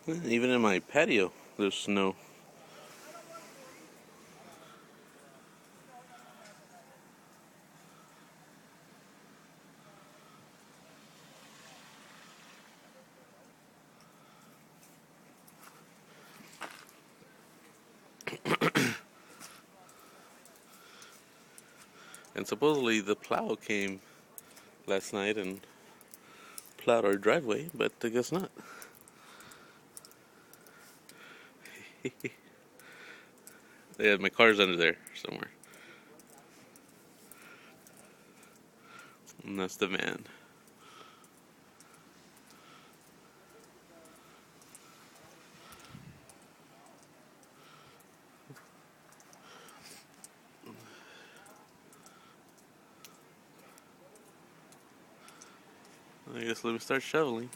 Even in my patio, there's snow. And supposedly the plow came last night and plowed our driveway, but I guess not. Yeah, my car's under there somewhere. And that's the van. I guess let me start shoveling.